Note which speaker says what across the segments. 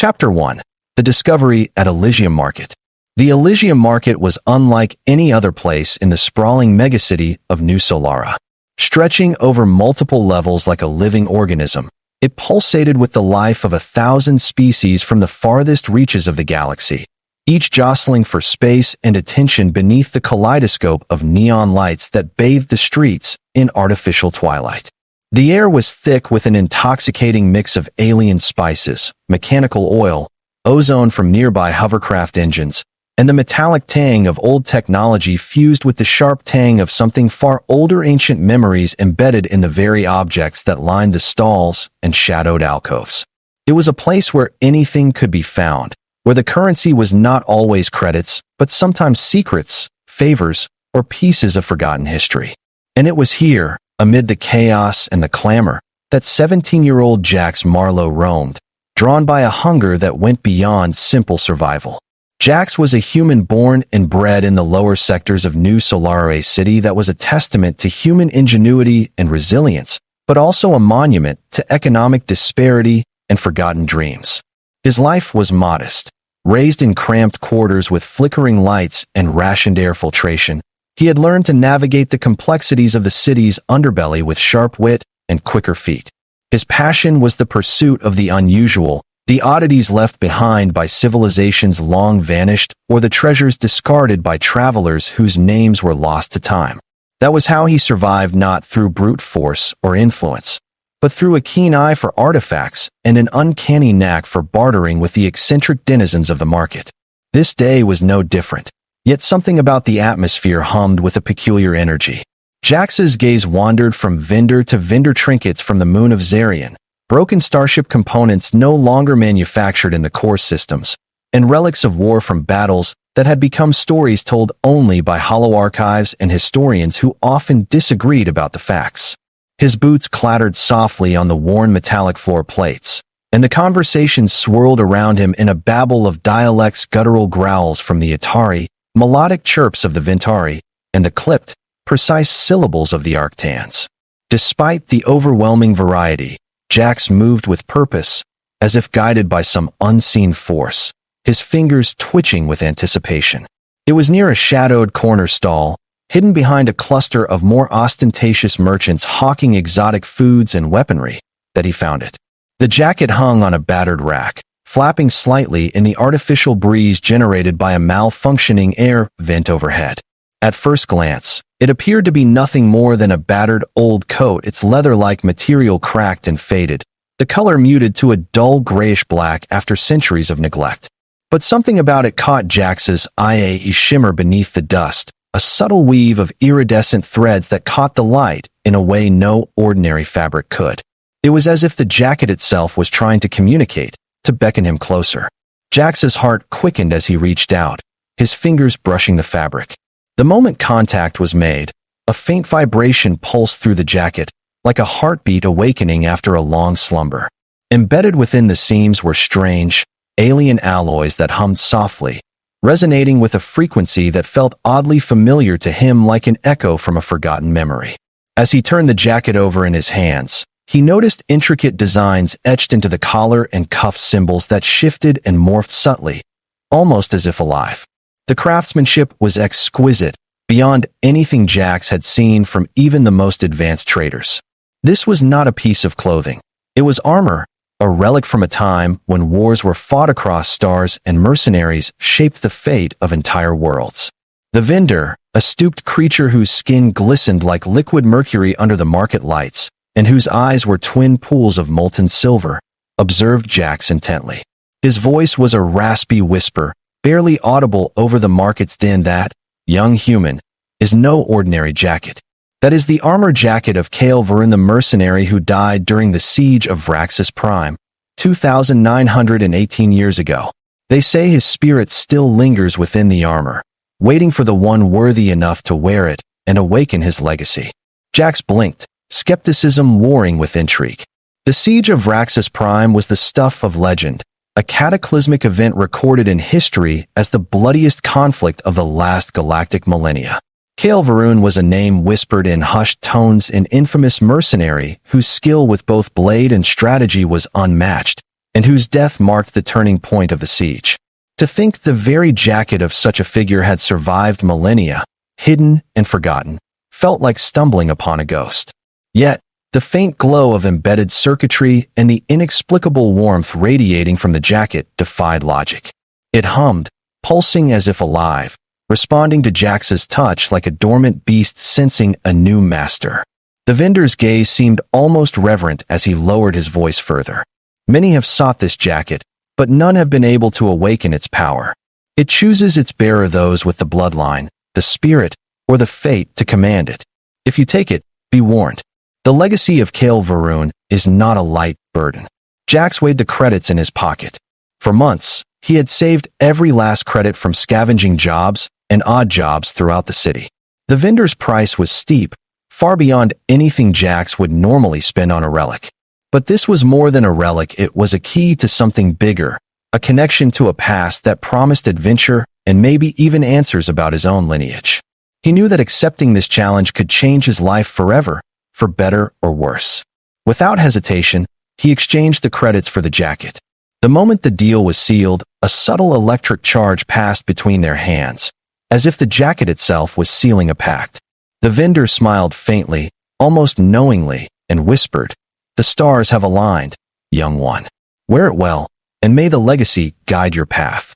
Speaker 1: Chapter 1. The Discovery at Elysium Market. The Elysium Market was unlike any other place in the sprawling megacity of New Solara. Stretching over multiple levels like a living organism, it pulsated with the life of 1,000 species from the farthest reaches of the galaxy, each jostling for space and attention beneath the kaleidoscope of neon lights that bathed the streets in artificial twilight. The air was thick with an intoxicating mix of alien spices, mechanical oil, ozone from nearby hovercraft engines, and the metallic tang of old technology fused with the sharp tang of something far older, ancient memories embedded in the very objects that lined the stalls and shadowed alcoves. It was a place where anything could be found, where the currency was not always credits, but sometimes secrets, favors, or pieces of forgotten history. And it was here, amid the chaos and the clamor, that 17-year-old Jax Marlowe roamed, drawn by a hunger that went beyond simple survival. Jax was a human born and bred in the lower sectors of New Solara, a city that was a testament to human ingenuity and resilience, but also a monument to economic disparity and forgotten dreams. His life was modest. Raised in cramped quarters with flickering lights and rationed air filtration, he had learned to navigate the complexities of the city's underbelly with sharp wit and quicker feet. His passion was the pursuit of the unusual, the oddities left behind by civilizations long vanished, or the treasures discarded by travelers whose names were lost to time. That was how he survived, not through brute force or influence, but through a keen eye for artifacts and an uncanny knack for bartering with the eccentric denizens of the market. This day was no different, yet something about the atmosphere hummed with a peculiar energy. Jax's gaze wandered from vendor to vendor, trinkets from the moon of Zarian, broken starship components no longer manufactured in the core systems, and relics of war from battles that had become stories told only by holoarchives and historians who often disagreed about the facts. His boots clattered softly on the worn metallic floor plates, and the conversation swirled around him in a babble of dialects, guttural growls from the Atari, melodic chirps of the Ventari, and the clipped, precise syllables of the Arctans. Despite the overwhelming variety, Jax moved with purpose, as if guided by some unseen force, his fingers twitching with anticipation. It was near a shadowed corner stall, hidden behind a cluster of more ostentatious merchants hawking exotic foods and weaponry, that he found it. The jacket hung on a battered rack, flapping slightly in the artificial breeze generated by a malfunctioning air vent overhead. At first glance, it appeared to be nothing more than a battered old coat, its leather-like material cracked and faded, the color muted to a dull grayish-black after centuries of neglect. But something about it caught Jax's eye, a shimmer beneath the dust, a subtle weave of iridescent threads that caught the light in a way no ordinary fabric could. It was as if the jacket itself was trying to communicate, to beckon him closer. Jax's heart quickened as he reached out, his fingers brushing the fabric. The moment contact was made, a faint vibration pulsed through the jacket, like a heartbeat awakening after a long slumber. Embedded within the seams were strange, alien alloys that hummed softly, resonating with a frequency that felt oddly familiar to him, like an echo from a forgotten memory. As he turned the jacket over in his hands, he noticed intricate designs etched into the collar and cuff, symbols that shifted and morphed subtly, almost as if alive. The craftsmanship was exquisite, beyond anything Jax had seen from even the most advanced traders. This was not a piece of clothing. It was armor, a relic from a time when wars were fought across stars and mercenaries shaped the fate of entire worlds. The vendor, a stooped creature whose skin glistened like liquid mercury under the market lights, and whose eyes were twin pools of molten silver, observed Jax intently. His voice was a raspy whisper, barely audible over the market's din. That, young human, is no ordinary jacket. That is the armor jacket of Kale Varun, the mercenary who died during the siege of Vraxis Prime, 2,918 years ago. They say his spirit still lingers within the armor, waiting for the one worthy enough to wear it and awaken his legacy. Jax blinked, skepticism warring with intrigue. The siege of Vraxis Prime was the stuff of legend, a cataclysmic event recorded in history as the bloodiest conflict of the last galactic millennia. Kale Varun was a name whispered in hushed tones, an infamous mercenary whose skill with both blade and strategy was unmatched, and whose death marked the turning point of the siege. To think the very jacket of such a figure had survived millennia, hidden and forgotten, felt like stumbling upon a ghost. Yet, the faint glow of embedded circuitry and the inexplicable warmth radiating from the jacket defied logic. It hummed, pulsing as if alive, responding to Jax's touch like a dormant beast sensing a new master. The vendor's gaze seemed almost reverent as he lowered his voice further. Many have sought this jacket, but none have been able to awaken its power. It chooses its bearer, those with the bloodline, the spirit, or the fate to command it. If you take it, be warned. The legacy of Kale Varun is not a light burden. Jax weighed the credits in his pocket. For months, he had saved every last credit from scavenging jobs and odd jobs throughout the city. The vendor's price was steep, far beyond anything Jax would normally spend on a relic. But this was more than a relic, it was a key to something bigger, a connection to a past that promised adventure and maybe even answers about his own lineage. He knew that accepting this challenge could change his life forever, for better or worse. Without hesitation, he exchanged the credits for the jacket. The moment the deal was sealed, a subtle electric charge passed between their hands, as if the jacket itself was sealing a pact. The vendor smiled faintly, almost knowingly, and whispered, "The stars have aligned, young one. Wear it well, and may the legacy guide your path."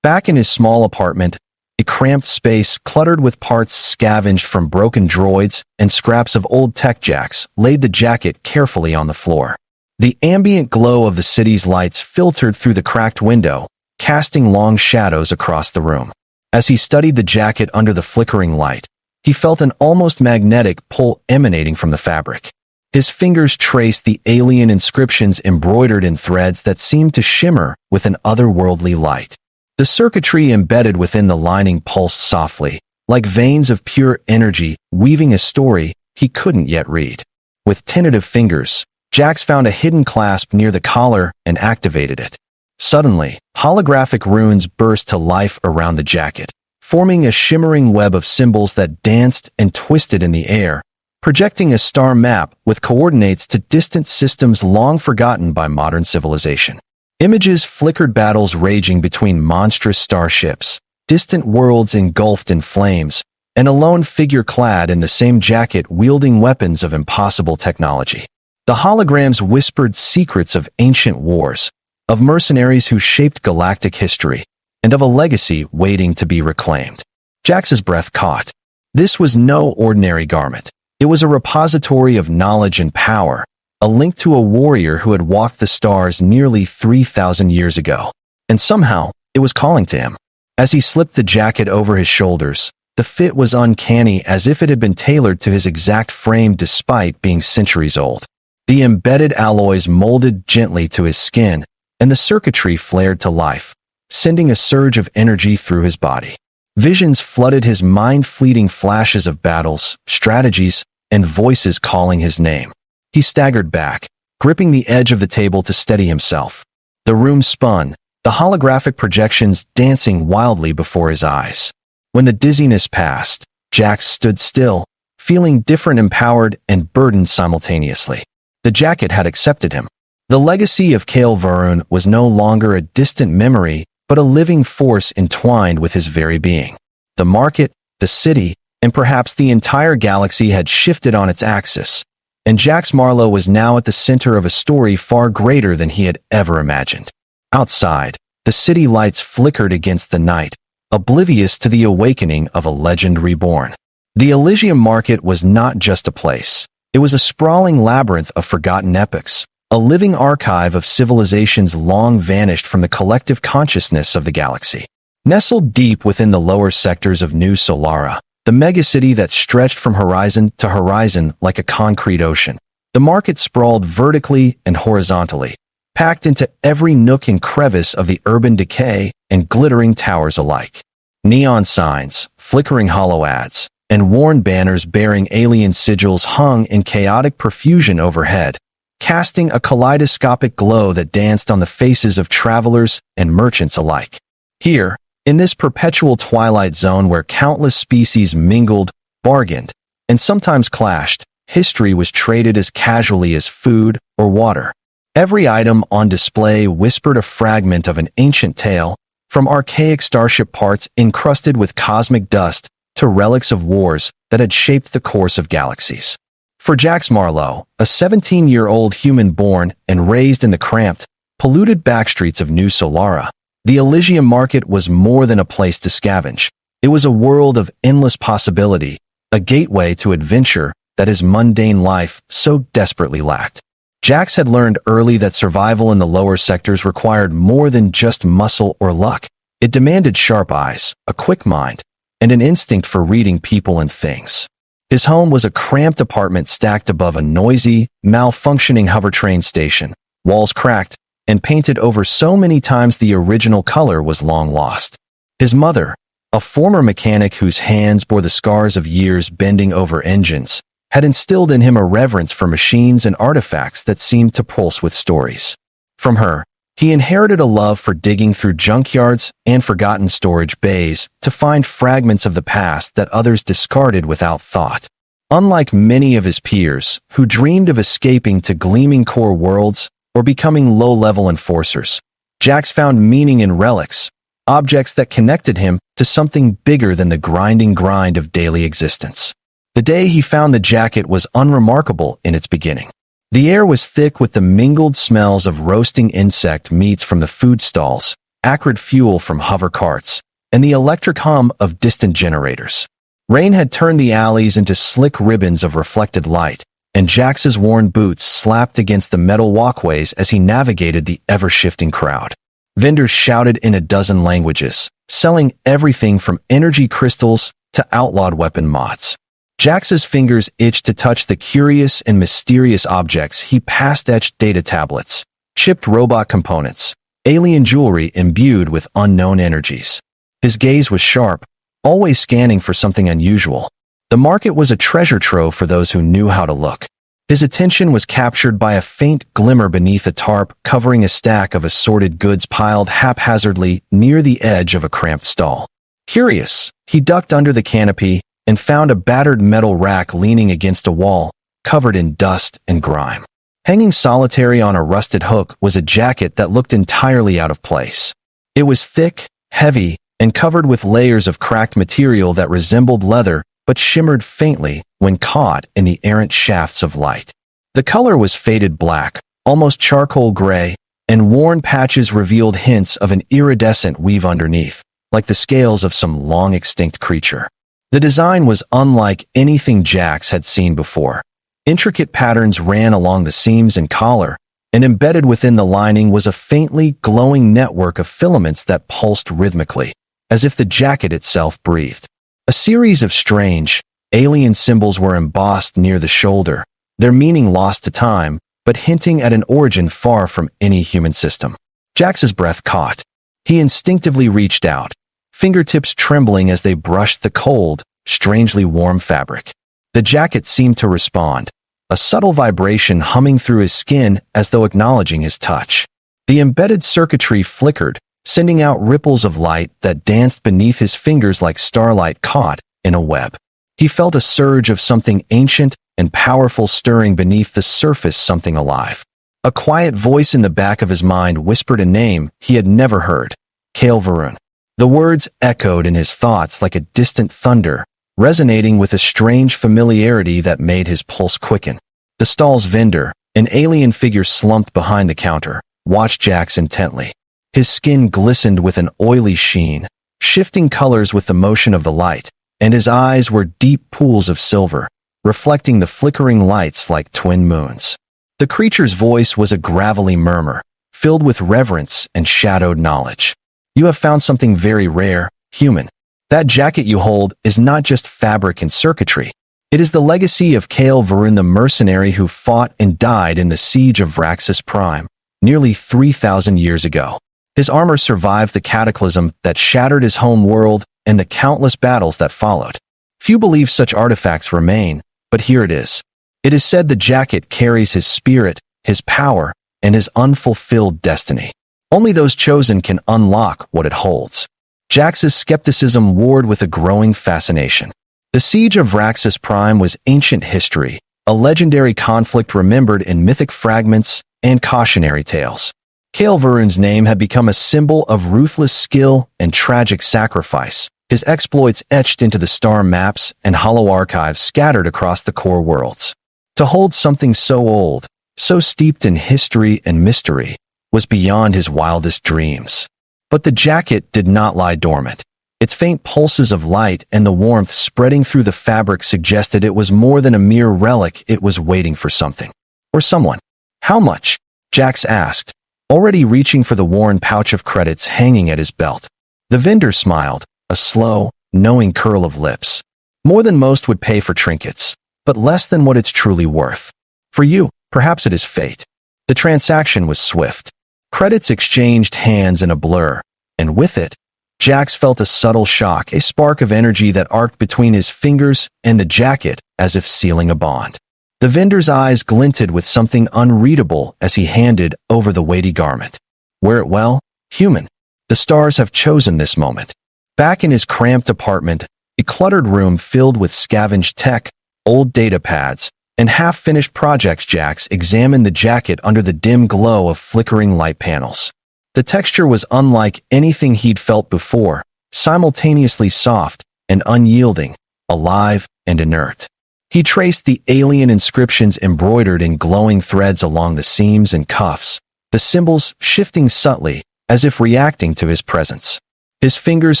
Speaker 1: Back in his small apartment, a cramped space cluttered with parts scavenged from broken droids and scraps of old tech, Jax laid the jacket carefully on the floor. The ambient glow of the city's lights filtered through the cracked window, casting long shadows across the room. As he studied the jacket under the flickering light, he felt an almost magnetic pull emanating from the fabric. His fingers traced the alien inscriptions embroidered in threads that seemed to shimmer with an otherworldly light. The circuitry embedded within the lining pulsed softly, like veins of pure energy weaving a story he couldn't yet read. With tentative fingers, Jax found a hidden clasp near the collar and activated it. Suddenly, holographic runes burst to life around the jacket, forming a shimmering web of symbols that danced and twisted in the air, projecting a star map with coordinates to distant systems long forgotten by modern civilization. Images flickered, battles raging between monstrous starships, distant worlds engulfed in flames, and a lone figure clad in the same jacket wielding weapons of impossible technology. The holograms whispered secrets of ancient wars, of mercenaries who shaped galactic history, and of a legacy waiting to be reclaimed. Jax's breath caught. This was no ordinary garment. It was a repository of knowledge and power, a link to a warrior who had walked the stars nearly 3,000 years ago. And somehow, it was calling to him. As he slipped the jacket over his shoulders, the fit was uncanny, as if it had been tailored to his exact frame despite being centuries old. The embedded alloys molded gently to his skin, and the circuitry flared to life, sending a surge of energy through his body. Visions flooded his mind, fleeting flashes of battles, strategies, and voices calling his name. He staggered back, gripping the edge of the table to steady himself. The room spun, the holographic projections dancing wildly before his eyes. When the dizziness passed, Jax stood still, feeling different, empowered, and burdened simultaneously. The jacket had accepted him. The legacy of Kale Varun was no longer a distant memory, but a living force entwined with his very being. The market, the city, and perhaps the entire galaxy had shifted on its axis, and Jax Marlowe was now at the center of a story far greater than he had ever imagined. Outside, the city lights flickered against the night, oblivious to the awakening of a legend reborn. The Elysium Market was not just a place. It was a sprawling labyrinth of forgotten epochs, a living archive of civilizations long vanished from the collective consciousness of the galaxy. Nestled deep within the lower sectors of New Solara, the megacity that stretched from horizon to horizon like a concrete ocean, the market sprawled vertically and horizontally, packed into every nook and crevice of the urban decay and glittering towers alike. Neon signs, flickering hollow ads, and worn banners bearing alien sigils hung in chaotic profusion overhead, casting a kaleidoscopic glow that danced on the faces of travelers and merchants alike. Here, in this perpetual twilight zone where countless species mingled, bargained, and sometimes clashed, history was traded as casually as food or water. Every item on display whispered a fragment of an ancient tale, from archaic starship parts encrusted with cosmic dust to relics of wars that had shaped the course of galaxies. For Jax Marlowe, a 17-year-old human born and raised in the cramped, polluted backstreets of New Solara, the Elysium Market was more than a place to scavenge. It was a world of endless possibility, a gateway to adventure that his mundane life so desperately lacked. Jax had learned early that survival in the lower sectors required more than just muscle or luck. It demanded sharp eyes, a quick mind, and an instinct for reading people and things. His home was a cramped apartment stacked above a noisy, malfunctioning hovertrain station, walls cracked, and painted over so many times the original color was long lost. His mother, a former mechanic whose hands bore the scars of years bending over engines, had instilled in him a reverence for machines and artifacts that seemed to pulse with stories. From her, he inherited a love for digging through junkyards and forgotten storage bays to find fragments of the past that others discarded without thought. Unlike many of his peers, who dreamed of escaping to gleaming core worlds or becoming low-level enforcers, Jax found meaning in relics, objects that connected him to something bigger than the grinding grind of daily existence. The day he found the jacket was unremarkable in its beginning. The air was thick with the mingled smells of roasting insect meats from the food stalls, acrid fuel from hover carts, and the electric hum of distant generators. Rain had turned the alleys into slick ribbons of reflected light, and Jax's worn boots slapped against the metal walkways as he navigated the ever-shifting crowd. Vendors shouted in a dozen languages, selling everything from energy crystals to outlawed weapon mods. Jax's fingers itched to touch the curious and mysterious objects he passed: etched data tablets, chipped robot components, alien jewelry imbued with unknown energies. His gaze was sharp, always scanning for something unusual. The market was a treasure trove for those who knew how to look. His attention was captured by a faint glimmer beneath a tarp covering a stack of assorted goods piled haphazardly near the edge of a cramped stall. Curious, he ducked under the canopy and found a battered metal rack leaning against a wall, covered in dust and grime. Hanging solitary on a rusted hook was a jacket that looked entirely out of place. It was thick, heavy, and covered with layers of cracked material that resembled leather but shimmered faintly when caught in the errant shafts of light. The color was faded black, almost charcoal gray, and worn patches revealed hints of an iridescent weave underneath, like the scales of some long-extinct creature. The design was unlike anything Jax had seen before. Intricate patterns ran along the seams and collar, and embedded within the lining was a faintly glowing network of filaments that pulsed rhythmically, as if the jacket itself breathed. A series of strange, alien symbols were embossed near the shoulder, their meaning lost to time, but hinting at an origin far from any human system. Jax's breath caught. He instinctively reached out, fingertips trembling as they brushed the cold, strangely warm fabric. The jacket seemed to respond, a subtle vibration humming through his skin as though acknowledging his touch. The embedded circuitry flickered, sending out ripples of light that danced beneath his fingers like starlight caught in a web. He felt a surge of something ancient and powerful stirring beneath the surface, something alive. A quiet voice in the back of his mind whispered a name he had never heard: Kale Varun. The words echoed in his thoughts like a distant thunder, resonating with a strange familiarity that made his pulse quicken. The stall's vendor, an alien figure slumped behind the counter, watched Jax intently. His skin glistened with an oily sheen, shifting colors with the motion of the light, and his eyes were deep pools of silver, reflecting the flickering lights like twin moons. The creature's voice was a gravelly murmur, filled with reverence and shadowed knowledge. You have found something very rare, human. That jacket you hold is not just fabric and circuitry. It is the legacy of Kale Varun, the mercenary who fought and died in the siege of Vraxis Prime, nearly 3,000 years ago. His armor survived the cataclysm that shattered his home world and the countless battles that followed. Few believe such artifacts remain, but here it is. It is said the jacket carries his spirit, his power, and his unfulfilled destiny. Only those chosen can unlock what it holds. Jax's skepticism warred with a growing fascination. The siege of Vraxis Prime was ancient history, a legendary conflict remembered in mythic fragments and cautionary tales. Kale Varun's name had become a symbol of ruthless skill and tragic sacrifice, his exploits etched into the star maps and hollow archives scattered across the core worlds. To hold something so old, so steeped in history and mystery, was beyond his wildest dreams. But the jacket did not lie dormant. Its faint pulses of light and the warmth spreading through the fabric suggested it was more than a mere relic. It was waiting for something. Or someone. How much? Jax asked, already reaching for the worn pouch of credits hanging at his belt. The vendor smiled, a slow, knowing curl of lips. More than most would pay for trinkets, but less than what it's truly worth. For you, perhaps it is fate. The transaction was swift. Credits exchanged hands in a blur, and with it, Jax felt a subtle shock, a spark of energy that arced between his fingers and the jacket as if sealing a bond. The vendor's eyes glinted with something unreadable as he handed over the weighty garment. Wear it well, human. The stars have chosen this moment. Back in his cramped apartment, a cluttered room filled with scavenged tech, old data pads, and half-finished projects, Jax examined the jacket under the dim glow of flickering light panels. The texture was unlike anything he'd felt before, simultaneously soft and unyielding, alive and inert. He traced the alien inscriptions embroidered in glowing threads along the seams and cuffs, the symbols shifting subtly, as if reacting to his presence. His fingers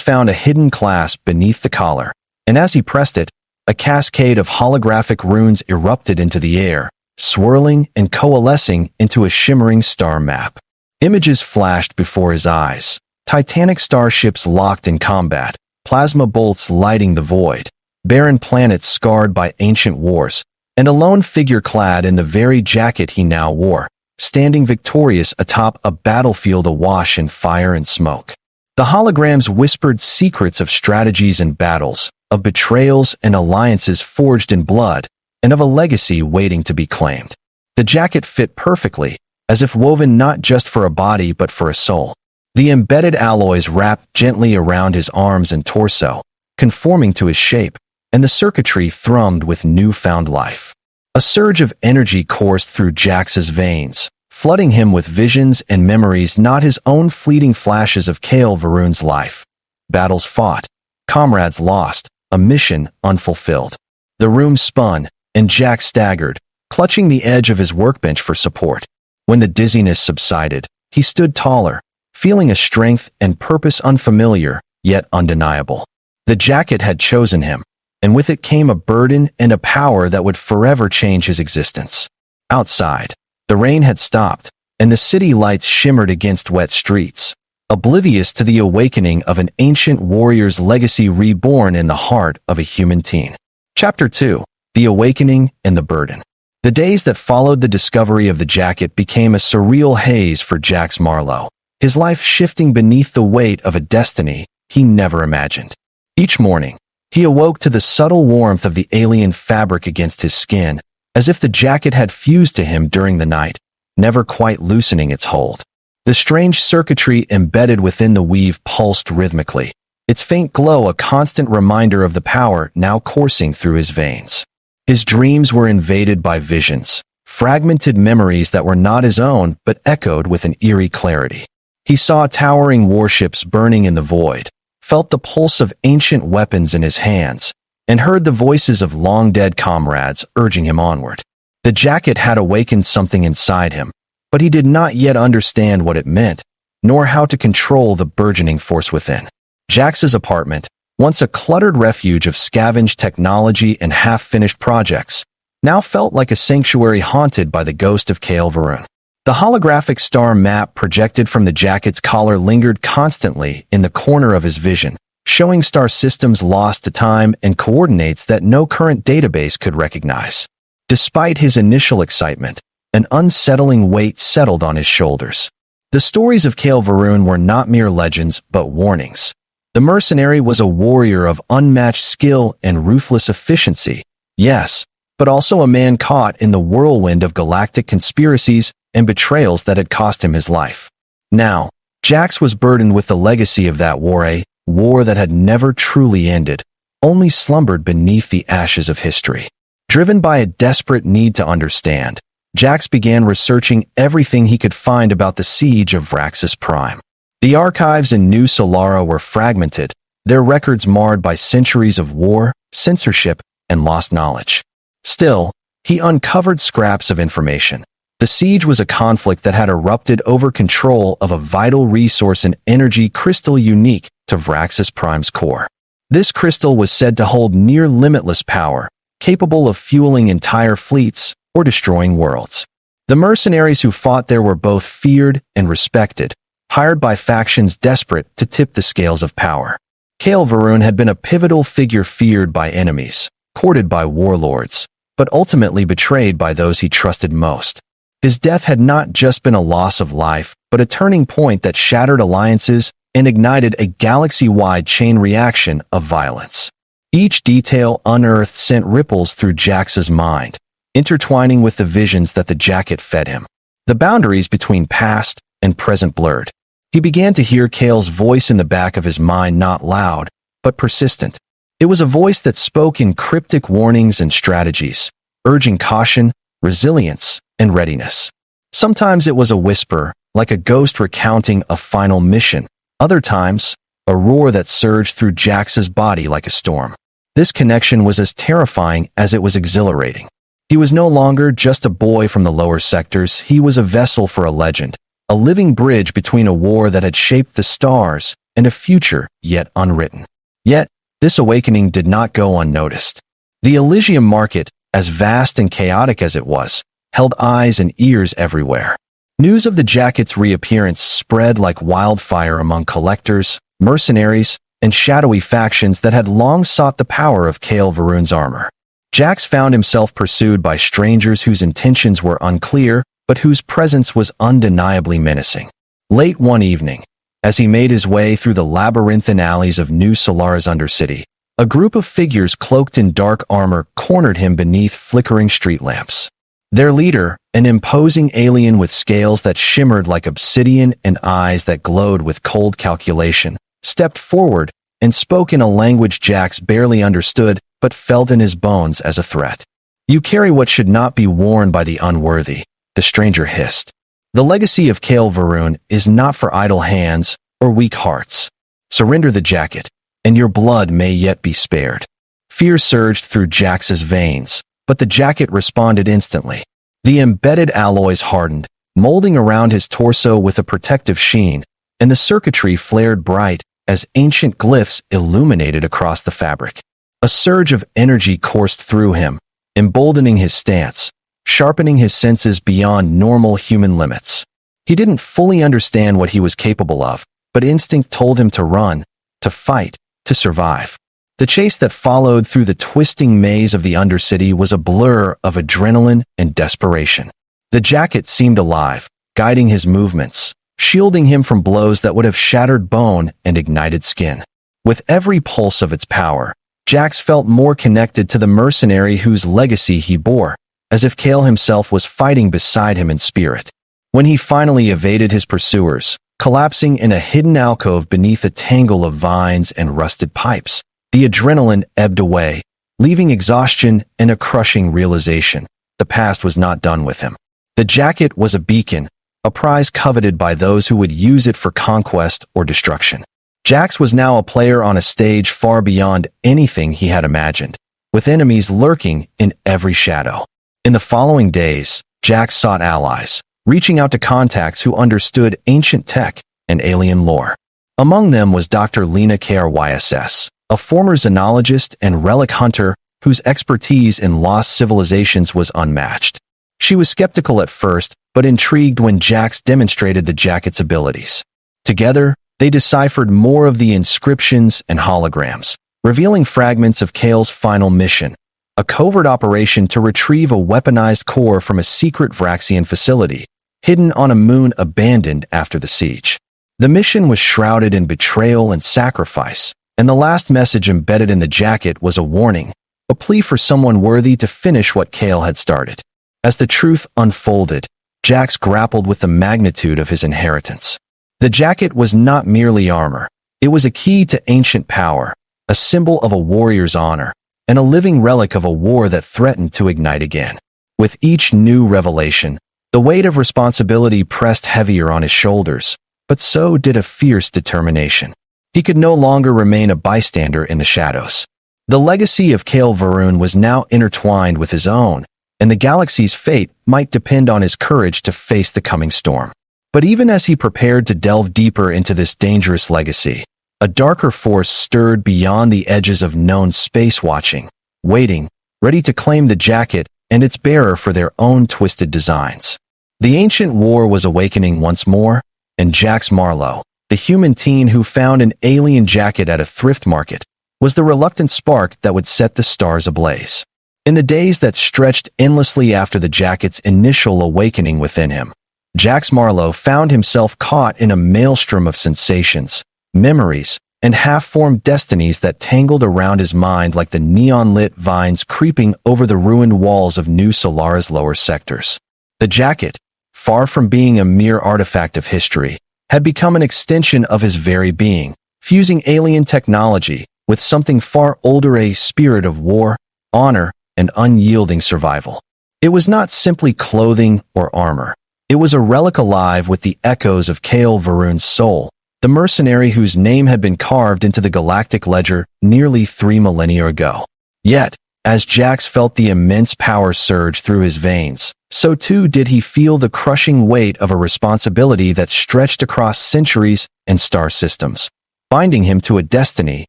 Speaker 1: found a hidden clasp beneath the collar, and as he pressed it, a cascade of holographic runes erupted into the air, swirling and coalescing into a shimmering star map. Images flashed before his eyes, titanic starships locked in combat, plasma bolts lighting the void, barren planets scarred by ancient wars, and a lone figure clad in the very jacket he now wore, standing victorious atop a battlefield awash in fire and smoke. The holograms whispered secrets of strategies and battles, of betrayals and alliances forged in blood, and of a legacy waiting to be claimed. The jacket fit perfectly, as if woven not just for a body but for a soul. The embedded alloys wrapped gently around his arms and torso, conforming to his shape, and the circuitry thrummed with newfound life. A surge of energy coursed through Jax's veins, flooding him with visions and memories, not his own fleeting flashes of Kale Varun's life. Battles fought, comrades lost, a mission unfulfilled. The room spun, and Jax staggered, clutching the edge of his workbench for support. When the dizziness subsided, he stood taller, feeling a strength and purpose unfamiliar, yet undeniable. The jacket had chosen him, and with it came a burden and a power that would forever change his existence. Outside, the rain had stopped, and the city lights shimmered against wet streets, oblivious to the awakening of an ancient warrior's legacy reborn in the heart of a human teen. Chapter 2: The Awakening and the Burden. The days that followed the discovery of the jacket became a surreal haze for Jax Marlowe, his life shifting beneath the weight of a destiny he never imagined. Each morning, he awoke to the subtle warmth of the alien fabric against his skin, as if the jacket had fused to him during the night, never quite loosening its hold. The strange circuitry embedded within the weave pulsed rhythmically, its faint glow a constant reminder of the power now coursing through his veins. His dreams were invaded by visions, fragmented memories that were not his own but echoed with an eerie clarity. He saw towering warships burning in the void, felt the pulse of ancient weapons in his hands, and heard the voices of long-dead comrades urging him onward. The jacket had awakened something inside him, but he did not yet understand what it meant, nor how to control the burgeoning force within. Jax's apartment, once a cluttered refuge of scavenged technology and half-finished projects, now felt like a sanctuary haunted by the ghost of Kale Varun. The holographic star map projected from the jacket's collar lingered constantly in the corner of his vision, showing star systems lost to time and coordinates that no current database could recognize. Despite his initial excitement, an unsettling weight settled on his shoulders. The stories of Kale Varun were not mere legends but warnings. The mercenary was a warrior of unmatched skill and ruthless efficiency, yes, but also a man caught in the whirlwind of galactic conspiracies and betrayals that had cost him his life. Now, Jax was burdened with the legacy of that war, a war that had never truly ended, only slumbered beneath the ashes of history. Driven by a desperate need to understand, Jax began researching everything he could find about the siege of Vraxis Prime. The archives in New Solara were fragmented, their records marred by centuries of war, censorship, and lost knowledge. Still, he uncovered scraps of information. The siege was a conflict that had erupted over control of a vital resource and energy crystal unique to Vraxis Prime's core. This crystal was said to hold near-limitless power, capable of fueling entire fleets or destroying worlds. The mercenaries who fought there were both feared and respected, hired by factions desperate to tip the scales of power. Kael Varun had been a pivotal figure feared by enemies, courted by warlords, but ultimately betrayed by those he trusted most. His death had not just been a loss of life, but a turning point that shattered alliances and ignited a galaxy-wide chain reaction of violence. Each detail unearthed sent ripples through Jax's mind, intertwining with the visions that the jacket fed him. The boundaries between past and present blurred. He began to hear Kael's voice in the back of his mind, not loud, but persistent. It was a voice that spoke in cryptic warnings and strategies, urging caution, resilience, and readiness. Sometimes it was a whisper, like a ghost recounting a final mission. Other times, a roar that surged through Jax's body like a storm. This connection was as terrifying as it was exhilarating. He was no longer just a boy from the lower sectors, he was a vessel for a legend, a living bridge between a war that had shaped the stars and a future yet unwritten. Yet, this awakening did not go unnoticed. The Elysium market, as vast and chaotic as it was, held eyes and ears everywhere. News of the jacket's reappearance spread like wildfire among collectors, mercenaries, and shadowy factions that had long sought the power of Kael Varun's armor. Jax found himself pursued by strangers whose intentions were unclear, but whose presence was undeniably menacing. Late one evening, as he made his way through the labyrinthine alleys of New Solara's Undercity, a group of figures cloaked in dark armor cornered him beneath flickering street lamps. Their leader, an imposing alien with scales that shimmered like obsidian and eyes that glowed with cold calculation, stepped forward and spoke in a language Jax barely understood but felt in his bones as a threat. "You carry what should not be worn by the unworthy," the stranger hissed. "The legacy of Kael Varun is not for idle hands or weak hearts. Surrender the jacket, and your blood may yet be spared." Fear surged through Jax's veins, but the jacket responded instantly. The embedded alloys hardened, molding around his torso with a protective sheen, and the circuitry flared bright as ancient glyphs illuminated across the fabric. A surge of energy coursed through him, emboldening his stance, sharpening his senses beyond normal human limits. He didn't fully understand what he was capable of, but instinct told him to run, to fight, to survive. The chase that followed through the twisting maze of the Undercity was a blur of adrenaline and desperation. The jacket seemed alive, guiding his movements, shielding him from blows that would have shattered bone and ignited skin. With every pulse of its power, Jax felt more connected to the mercenary whose legacy he bore, as if Kael himself was fighting beside him in spirit. When he finally evaded his pursuers, collapsing in a hidden alcove beneath a tangle of vines and rusted pipes, the adrenaline ebbed away, leaving exhaustion and a crushing realization. The past was not done with him. The jacket was a beacon, a prize coveted by those who would use it for conquest or destruction. Jax was now a player on a stage far beyond anything he had imagined, with enemies lurking in every shadow. In the following days, Jax sought allies, reaching out to contacts who understood ancient tech and alien lore. Among them was Dr. Lena Krys, a former xenologist and relic hunter whose expertise in lost civilizations was unmatched. She was skeptical at first, but intrigued when Jax demonstrated the jacket's abilities. Together, they deciphered more of the inscriptions and holograms, revealing fragments of Kael's final mission, a covert operation to retrieve a weaponized core from a secret Vraxian facility, hidden on a moon abandoned after the siege. The mission was shrouded in betrayal and sacrifice, and the last message embedded in the jacket was a warning, a plea for someone worthy to finish what Kael had started. As the truth unfolded, Jax grappled with the magnitude of his inheritance. The jacket was not merely armor. It was a key to ancient power, a symbol of a warrior's honor, and a living relic of a war that threatened to ignite again. With each new revelation, the weight of responsibility pressed heavier on his shoulders, but so did a fierce determination. He could no longer remain a bystander in the shadows. The legacy of Kale Varun was now intertwined with his own, and the galaxy's fate might depend on his courage to face the coming storm. But even as he prepared to delve deeper into this dangerous legacy, a darker force stirred beyond the edges of known space watching, waiting, ready to claim the jacket and its bearer for their own twisted designs. The ancient war was awakening once more, and Jax Marlowe, the human teen who found an alien jacket at a thrift market, was the reluctant spark that would set the stars ablaze. In the days that stretched endlessly after the jacket's initial awakening within him, Jax Marlowe found himself caught in a maelstrom of sensations, memories, and half-formed destinies that tangled around his mind like the neon-lit vines creeping over the ruined walls of New Solara's lower sectors. The jacket, far from being a mere artifact of history, had become an extension of his very being, fusing alien technology with something far older, a spirit of war, honor, and unyielding survival. It was not simply clothing or armor. It was a relic alive with the echoes of Kale Varun's soul, the mercenary whose name had been carved into the galactic ledger nearly 3 millennia ago. Yet, as Jax felt the immense power surge through his veins, so too did he feel the crushing weight of a responsibility that stretched across centuries and star systems, binding him to a destiny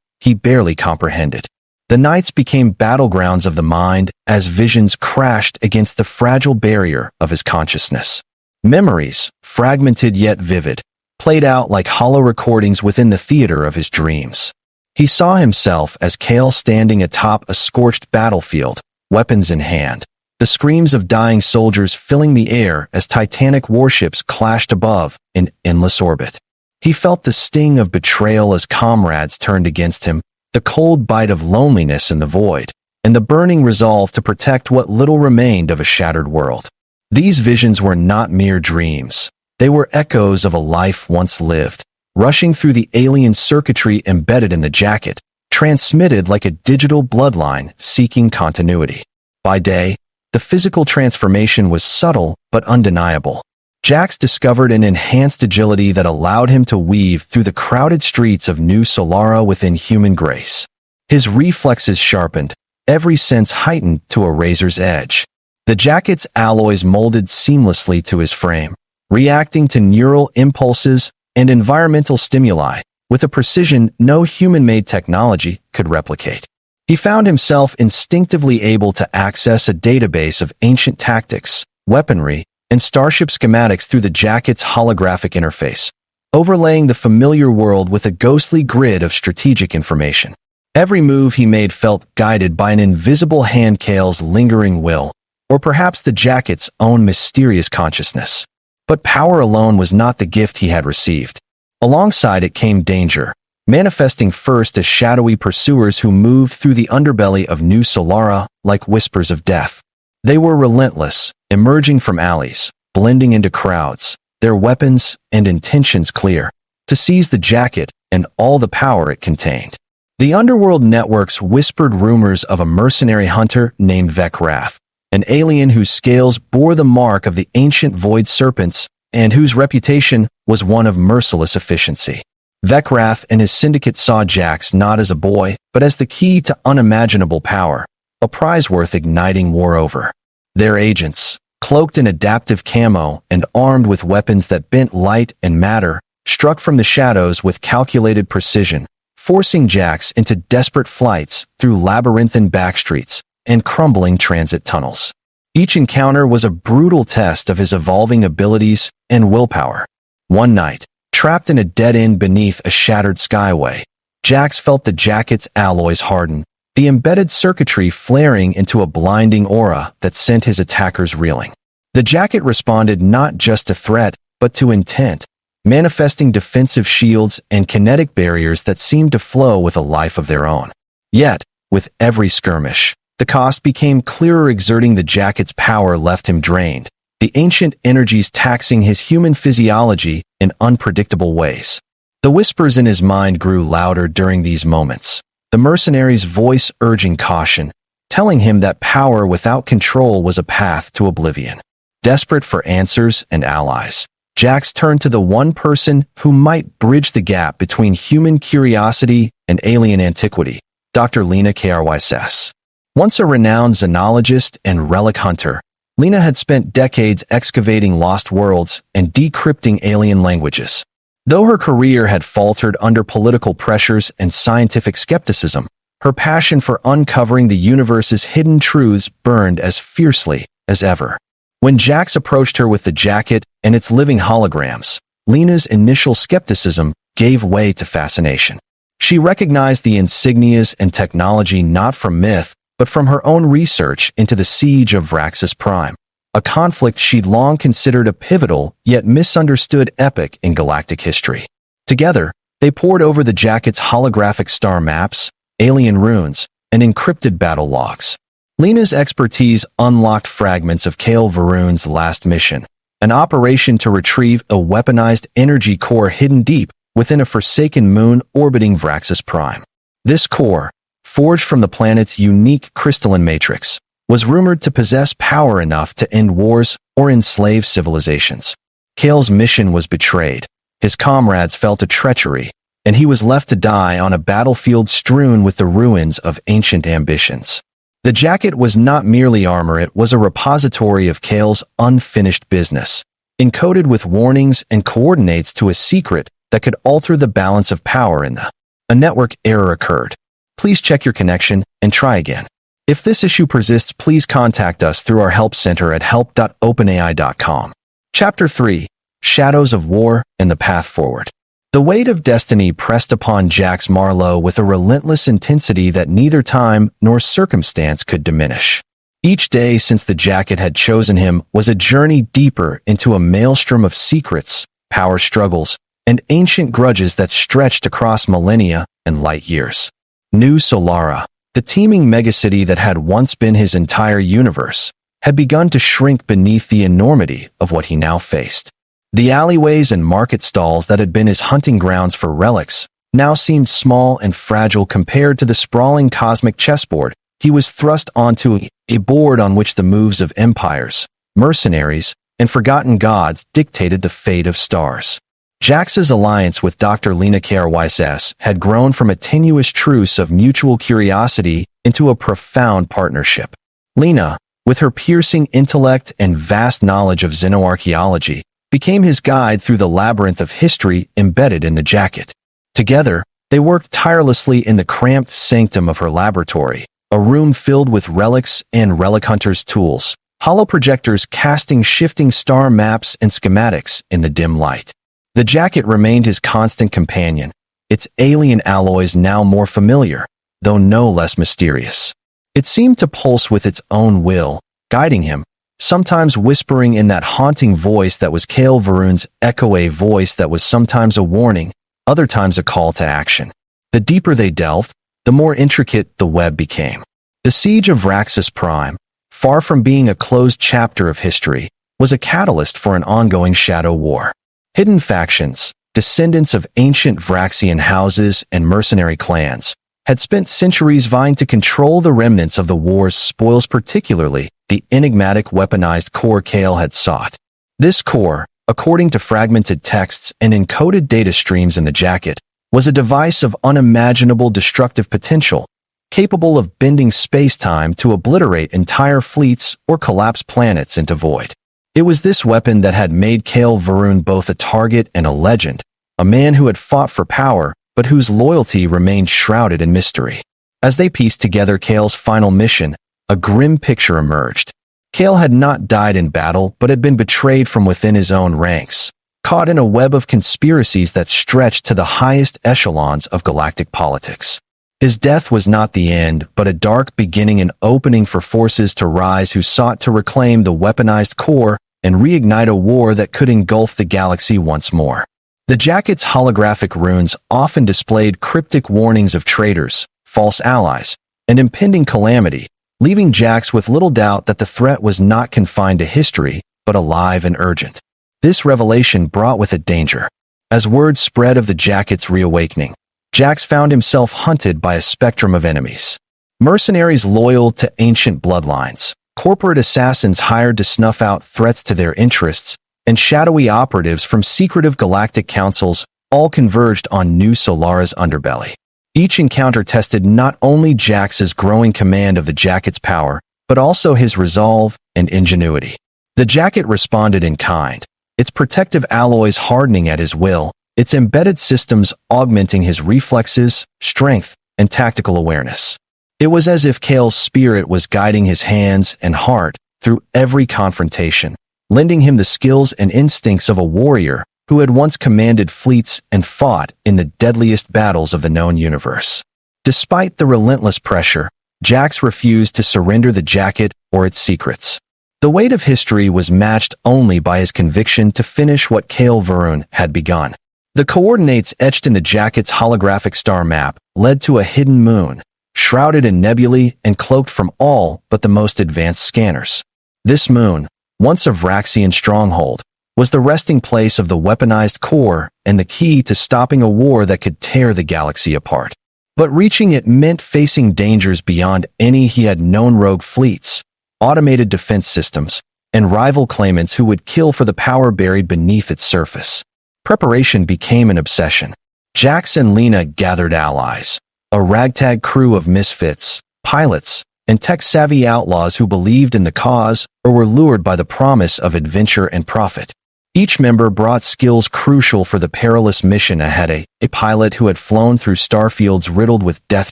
Speaker 1: he barely comprehended. The nights became battlegrounds of the mind as visions crashed against the fragile barrier of his consciousness. Memories, fragmented yet vivid, played out like hollow recordings within the theater of his dreams. He saw himself as Kale standing atop a scorched battlefield, weapons in hand, the screams of dying soldiers filling the air as titanic warships clashed above in endless orbit. He felt the sting of betrayal as comrades turned against him, the cold bite of loneliness in the void, and the burning resolve to protect what little remained of a shattered world. These visions were not mere dreams. They were echoes of a life once lived, rushing through the alien circuitry embedded in the jacket, transmitted like a digital bloodline seeking continuity. By day, the physical transformation was subtle but undeniable. Jax discovered an enhanced agility that allowed him to weave through the crowded streets of New Solara within human grace. His reflexes sharpened, every sense heightened to a razor's edge. The jacket's alloys molded seamlessly to his frame, reacting to neural impulses and environmental stimuli with a precision no human-made technology could replicate. He found himself instinctively able to access a database of ancient tactics, weaponry, and starship schematics through the jacket's holographic interface, overlaying the familiar world with a ghostly grid of strategic information. Every move he made felt guided by an invisible hand, Kale's lingering will, or perhaps the jacket's own mysterious consciousness. But power alone was not the gift he had received. Alongside it came danger, manifesting first as shadowy pursuers who moved through the underbelly of New Solara like whispers of death. They were relentless, emerging from alleys, blending into crowds, their weapons and intentions clear, to seize the jacket and all the power it contained. The underworld networks whispered rumors of a mercenary hunter named Vekrath, an alien whose scales bore the mark of the ancient void serpents and whose reputation was one of merciless efficiency. Vekrath and his syndicate saw Jax not as a boy, but as the key to unimaginable power, a prize worth igniting war over. Their agents, cloaked in adaptive camo and armed with weapons that bent light and matter, struck from the shadows with calculated precision, forcing Jax into desperate flights through labyrinthine backstreets and crumbling transit tunnels. Each encounter was a brutal test of his evolving abilities and willpower. One night, trapped in a dead end beneath a shattered skyway, Jax felt the jacket's alloys harden, the embedded circuitry flaring into a blinding aura that sent his attackers reeling. The jacket responded not just to threat, but to intent, manifesting defensive shields and kinetic barriers that seemed to flow with a life of their own. Yet, with every skirmish, the cost became clearer. Exerting the jacket's power left him drained, the ancient energies taxing his human physiology in unpredictable ways. The whispers in his mind grew louder during these moments, the mercenary's voice urging caution, telling him that power without control was a path to oblivion. Desperate for answers and allies, Jax turned to the one person who might bridge the gap between human curiosity and alien antiquity, Dr. Lena Krys. Once a renowned xenologist and relic hunter, Lena had spent decades excavating lost worlds and decrypting alien languages. Though her career had faltered under political pressures and scientific skepticism, her passion for uncovering the universe's hidden truths burned as fiercely as ever. When Jax approached her with the jacket and its living holograms, Lena's initial skepticism gave way to fascination. She recognized the insignias and technology not from myth, but from her own research into the siege of Vraxis Prime, a conflict she'd long considered a pivotal yet misunderstood epic in galactic history. Together, they pored over the jacket's holographic star maps, alien runes, and encrypted battle logs. Lena's expertise unlocked fragments of Kale Varun's last mission, an operation to retrieve a weaponized energy core hidden deep within a forsaken moon orbiting Vraxis Prime. This core, forged from the planet's unique crystalline matrix, was rumored to possess power enough to end wars or enslave civilizations. Kale's mission was betrayed, his comrades fell to treachery, and he was left to die on a battlefield strewn with the ruins of ancient ambitions. The jacket was not merely armor, it was a repository of Kale's unfinished business, encoded with warnings and coordinates to a secret that could alter the balance of power in the. A network error occurred. Please check your connection and try again. If this issue persists, please contact us through our help center at help.openai.com. Chapter 3: Shadows of War and the Path Forward. The weight of destiny pressed upon Jax Marlowe with a relentless intensity that neither time nor circumstance could diminish. Each day since the jacket had chosen him was a journey deeper into a maelstrom of secrets, power struggles, and ancient grudges that stretched across millennia and light years. New Solara, the teeming megacity that had once been his entire universe, had begun to shrink beneath the enormity of what he now faced. The alleyways and market stalls that had been his hunting grounds for relics now seemed small and fragile compared to the sprawling cosmic chessboard he was thrust onto, a board on which the moves of empires, mercenaries, and forgotten gods dictated the fate of stars. Jax's alliance with Dr. Lena Krys had grown from a tenuous truce of mutual curiosity into a profound partnership. Lena, with her piercing intellect and vast knowledge of xenoarchaeology, became his guide through the labyrinth of history embedded in the jacket. Together, they worked tirelessly in the cramped sanctum of her laboratory, a room filled with relics and relic hunters' tools, holoprojectors casting shifting star maps and schematics in the dim light. The jacket remained his constant companion, its alien alloys now more familiar, though no less mysterious. It seemed to pulse with its own will, guiding him, sometimes whispering in that haunting voice that was Kale Varun's echo, a voice that was sometimes a warning, other times a call to action. The deeper they delved, the more intricate the web became. The siege of Vraxis Prime, far from being a closed chapter of history, was a catalyst for an ongoing shadow war. Hidden factions, descendants of ancient Vraxian houses and mercenary clans, had spent centuries vying to control the remnants of the war's spoils, particularly the enigmatic weaponized core Kale had sought. This core, according to fragmented texts and encoded data streams in the jacket, was a device of unimaginable destructive potential, capable of bending space-time to obliterate entire fleets or collapse planets into void. It was this weapon that had made Kale Varun both a target and a legend, a man who had fought for power, but whose loyalty remained shrouded in mystery. As they pieced together Kale's final mission, a grim picture emerged. Kale had not died in battle, but had been betrayed from within his own ranks, caught in a web of conspiracies that stretched to the highest echelons of galactic politics. His death was not the end, but a dark beginning, an opening for forces to rise who sought to reclaim the weaponized core and reignite a war that could engulf the galaxy once more. The jacket's holographic runes often displayed cryptic warnings of traitors, false allies, and impending calamity, leaving Jax with little doubt that the threat was not confined to history, but alive and urgent. This revelation brought with it danger. As word spread of the jacket's reawakening, Jax found himself hunted by a spectrum of enemies. Mercenaries loyal to ancient bloodlines, corporate assassins hired to snuff out threats to their interests, and shadowy operatives from secretive galactic councils all converged on New Solara's underbelly. Each encounter tested not only Jax's growing command of the Jacket's power, but also his resolve and ingenuity. The Jacket responded in kind, its protective alloys hardening at his will, its embedded systems augmenting his reflexes, strength, and tactical awareness. It was as if Kale's spirit was guiding his hands and heart through every confrontation, lending him the skills and instincts of a warrior who had once commanded fleets and fought in the deadliest battles of the known universe. Despite the relentless pressure, Jax refused to surrender the Jacket or its secrets. The weight of history was matched only by his conviction to finish what Kale Varun had begun. The coordinates etched in the Jacket's holographic star map led to a hidden moon, shrouded in nebulae and cloaked from all but the most advanced scanners. This moon, once a Vraxian stronghold, was the resting place of the weaponized core and the key to stopping a war that could tear the galaxy apart. But reaching it meant facing dangers beyond any he had known: rogue fleets, automated defense systems, and rival claimants who would kill for the power buried beneath its surface. Preparation became an obsession. Jax and Lena gathered allies, a ragtag crew of misfits, pilots, and tech-savvy outlaws who believed in the cause or were lured by the promise of adventure and profit. Each member brought skills crucial for the perilous mission ahead: a pilot who had flown through starfields riddled with death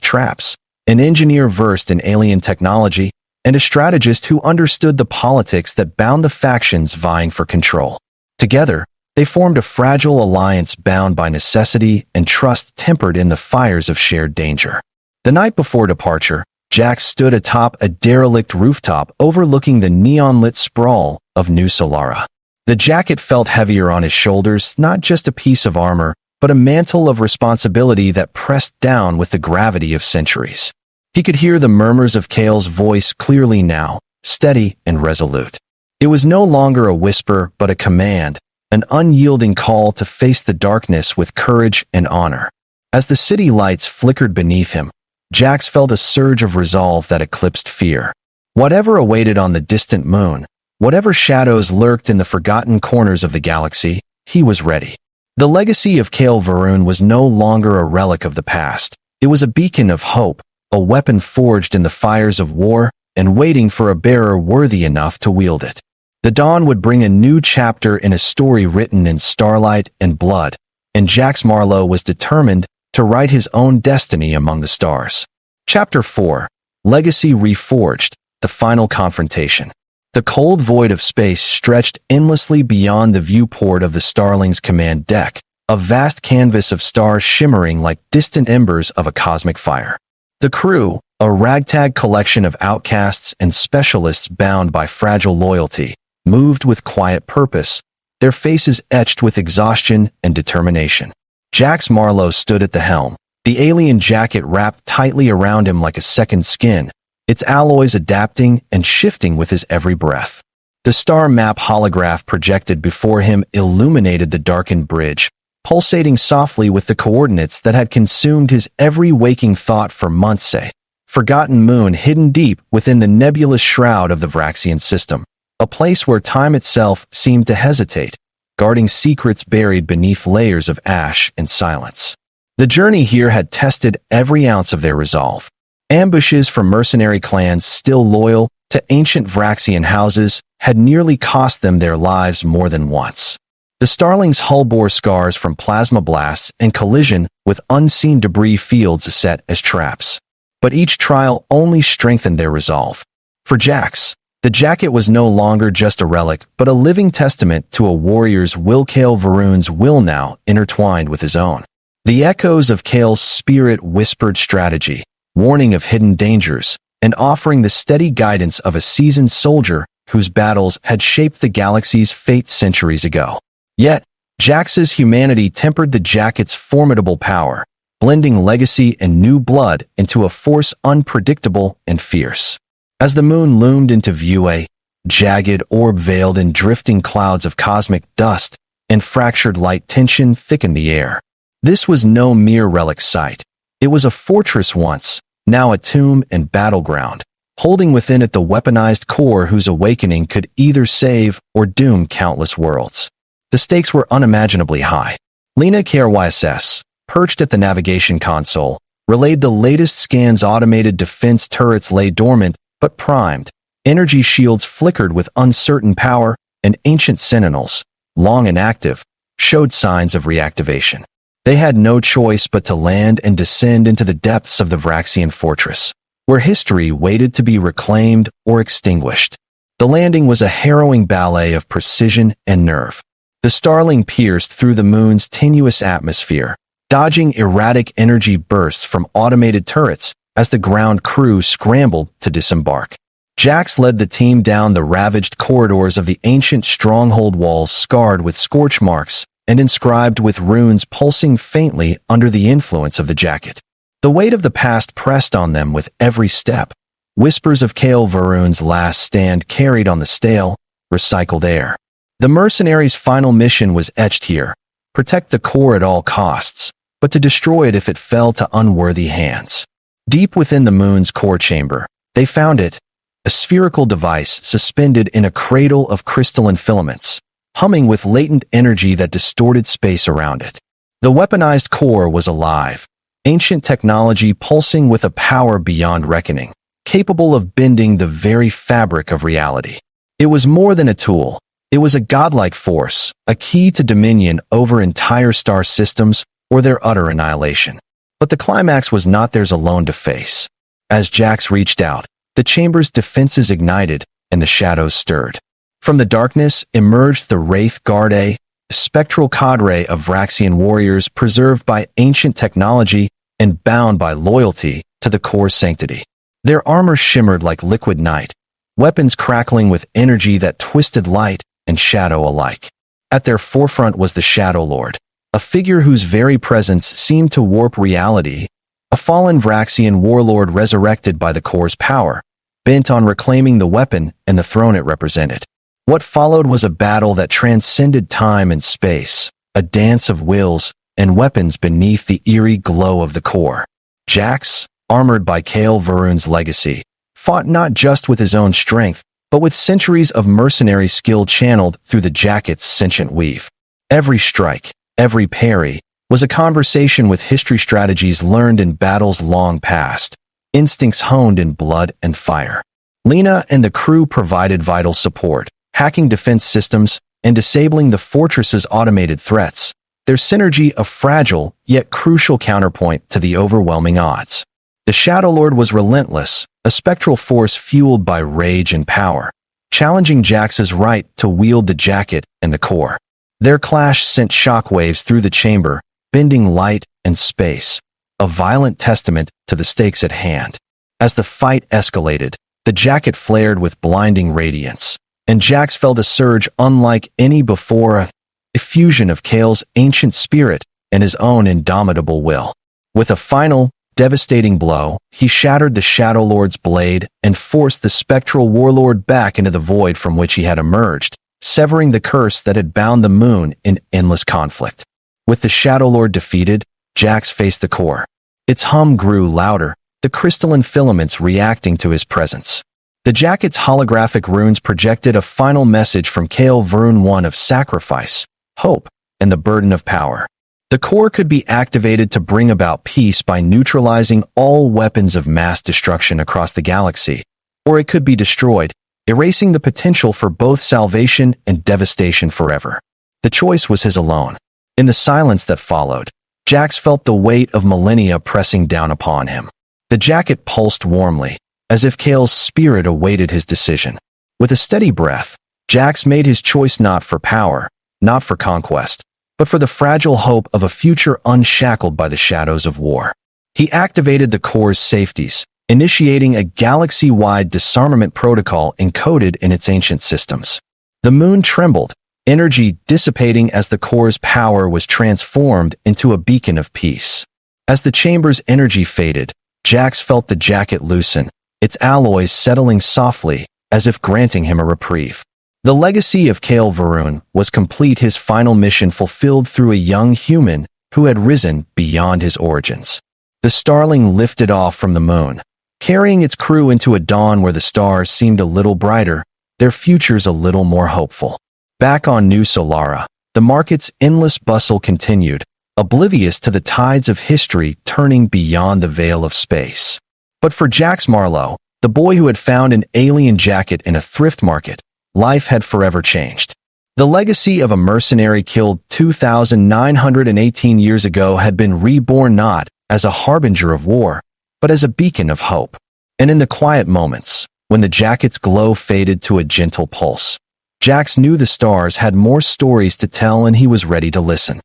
Speaker 1: traps, an engineer versed in alien technology, and a strategist who understood the politics that bound the factions vying for control. Together, they formed a fragile alliance bound by necessity and trust tempered in the fires of shared danger. The night before departure, Jax stood atop a derelict rooftop overlooking the neon-lit sprawl of New Solara. The Jacket felt heavier on his shoulders, not just a piece of armor, but a mantle of responsibility that pressed down with the gravity of centuries. He could hear the murmurs of Kale's voice clearly now, steady and resolute. It was no longer a whisper but a command, an unyielding call to face the darkness with courage and honor. As the city lights flickered beneath him, Jax felt a surge of resolve that eclipsed fear. Whatever awaited on the distant moon, whatever shadows lurked in the forgotten corners of the galaxy, he was ready. The legacy of Kale Varun was no longer a relic of the past. It was a beacon of hope, a weapon forged in the fires of war and waiting for a bearer worthy enough to wield it. The dawn would bring a new chapter in a story written in starlight and blood, and Jax Marlowe was determined to write his own destiny among the stars. Chapter 4: Legacy Reforged, the Final Confrontation. The cold void of space stretched endlessly beyond the viewport of the Starling's command deck, a vast canvas of stars shimmering like distant embers of a cosmic fire. The crew, a ragtag collection of outcasts and specialists bound by fragile loyalty, moved with quiet purpose, their faces etched with exhaustion and determination. Jax Marlowe stood at the helm, the alien Jacket wrapped tightly around him like a second skin, its alloys adapting and shifting with his every breath. The star map holograph projected before him illuminated the darkened bridge, pulsating softly with the coordinates that had consumed his every waking thought for months. A forgotten moon hidden deep within the nebulous shroud of the Vraxian system, a place where time itself seemed to hesitate, guarding secrets buried beneath layers of ash and silence. The journey here had tested every ounce of their resolve. Ambushes from mercenary clans still loyal to ancient Vraxian houses had nearly cost them their lives more than once. The Starling's hull bore scars from plasma blasts and collision with unseen debris fields set as traps. But each trial only strengthened their resolve. For Jax, the Jacket was no longer just a relic, but a living testament to a warrior's will. Kale Varun's will now intertwined with his own. The echoes of Kale's spirit whispered strategy, warning of hidden dangers, and offering the steady guidance of a seasoned soldier whose battles had shaped the galaxy's fate centuries ago. Yet, Jax's humanity tempered the Jacket's formidable power, blending legacy and new blood into a force unpredictable and fierce. As the moon loomed into view, a jagged orb veiled in drifting clouds of cosmic dust and fractured light tension thickened the air. This was no mere relic site. It was a fortress once, now a tomb and battleground, holding within it the weaponized core whose awakening could either save or doom countless worlds. The stakes were unimaginably high. Lena KRYSS, perched at the navigation console, relayed the latest scans. Automated defense turrets lay dormant but primed. Energy shields flickered with uncertain power, and ancient sentinels, long inactive, showed signs of reactivation. They had no choice but to land and descend into the depths of the Vraxian fortress, where history waited to be reclaimed or extinguished. The landing was a harrowing ballet of precision and nerve. The Starling pierced through the moon's tenuous atmosphere, dodging erratic energy bursts from automated turrets as the ground crew scrambled to disembark. Jax led the team down the ravaged corridors of the ancient stronghold, walls scarred with scorch marks and inscribed with runes pulsing faintly under the influence of the jacket. The weight of the past pressed on them with every step. Whispers of Kael Varun's last stand carried on the stale, recycled air. The mercenary's final mission was etched here: protect the core at all costs, but to destroy it if it fell to unworthy hands. Deep within the moon's core chamber, they found it, a spherical device suspended in a cradle of crystalline filaments, humming with latent energy that distorted space around it. The weaponized core was alive, ancient technology pulsing with a power beyond reckoning, capable of bending the very fabric of reality. It was more than a tool. It was a godlike force, a key to dominion over entire star systems or their utter annihilation. But the climax was not theirs alone to face. As Jax reached out, the chamber's defenses ignited and the shadows stirred. From the darkness emerged the Wraith Guard, a spectral cadre of Vraxian warriors preserved by ancient technology and bound by loyalty to the core's sanctity. Their armor shimmered like liquid night, weapons crackling with energy that twisted light and shadow alike. At their forefront was the Shadow Lord, a figure whose very presence seemed to warp reality, a fallen Vraxian warlord resurrected by the core's power, bent on reclaiming the weapon and the throne it represented. What followed was a battle that transcended time and space, a dance of wills and weapons beneath the eerie glow of the core. Jax, armored by Kael Varun's legacy, fought not just with his own strength, but with centuries of mercenary skill channeled through the jacket's sentient weave. Every strike, every parry, was a conversation with history, strategies learned in battles long past, instincts honed in blood and fire. Lena and the crew provided vital support, hacking defense systems and disabling the fortress's automated threats, their synergy a fragile yet crucial counterpoint to the overwhelming odds. The Shadow Lord was relentless, a spectral force fueled by rage and power, challenging Jax's right to wield the jacket and the core. Their clash sent shockwaves through the chamber, bending light and space, a violent testament to the stakes at hand. As the fight escalated, the jacket flared with blinding radiance, and Jax felt a surge unlike any before, a fusion of Kael's ancient spirit and his own indomitable will. With a final, devastating blow, he shattered the Shadow Lord's blade and forced the spectral warlord back into the void from which he had emerged, severing the curse that had bound the moon in endless conflict. With the Shadow Lord defeated, Jax faced the core. Its hum grew louder, the crystalline filaments reacting to his presence. The jacket's holographic runes projected a final message from Kael Varun, one of sacrifice, hope, and the burden of power. The core could be activated to bring about peace by neutralizing all weapons of mass destruction across the galaxy, or it could be destroyed, erasing the potential for both salvation and devastation forever. The choice was his alone. In the silence that followed, Jax felt the weight of millennia pressing down upon him. The jacket pulsed warmly, as if Kael's spirit awaited his decision. With a steady breath, Jax made his choice, not for power, not for conquest, but for the fragile hope of a future unshackled by the shadows of war. He activated the core's safeties, initiating a galaxy-wide disarmament protocol encoded in its ancient systems. The moon trembled, energy dissipating as the core's power was transformed into a beacon of peace. As the chamber's energy faded, Jax felt the jacket loosen, its alloys settling softly, as if granting him a reprieve. The legacy of Kael Varun was complete, his final mission fulfilled through a young human who had risen beyond his origins. The Starling lifted off from the moon, carrying its crew into a dawn where the stars seemed a little brighter, their futures a little more hopeful. Back on New Solara, the market's endless bustle continued, oblivious to the tides of history turning beyond the veil of space. But for Jax Marlowe, the boy who had found an alien jacket in a thrift market, life had forever changed. The legacy of a mercenary killed 2,918 years ago had been reborn not as a harbinger of war, but as a beacon of hope. And in the quiet moments, when the jacket's glow faded to a gentle pulse, Jax knew the stars had more stories to tell and he was ready to listen.